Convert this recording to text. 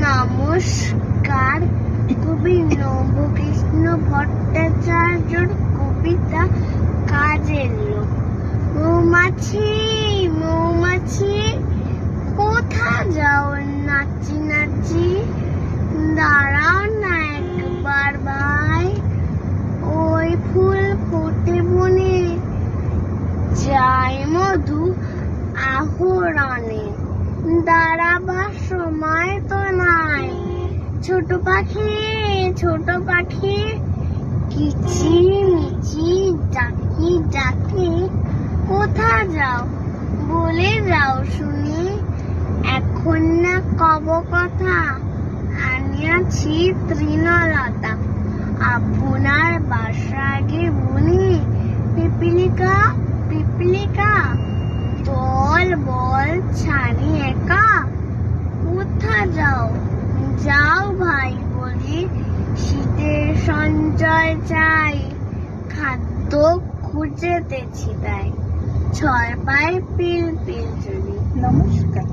নমস্কার। কবি নবকৃষ্ণ ভট্টাচার্যর কবিতা কাজের লোক। মৌমাছি মৌমাছি কোথা যাও নাচি নাচি, দাঁড়াও না একবার ভাই, ওই ফুল ফোটে বনে, যায় মধু আহরণে, দাঁড়াবার সময় তো নাই। ছোট পাখি কিচিমিচি ডাকি ডাকি, কোথা যাও বলে যাও শুনি, এখন না কব কথা আনিয়াছি তৃণলতা, আপনার বাসাগে বুনি। পিপিলিকা পিপিলিকা বল বল ছাড়ি একা, কোথা যাও যাও ভাই বলি, শীতের সঞ্চয় চাই, খাদ্য খুঁজেতেছি তাই, ছয় পায় পিল পিল চলি। নমস্কার।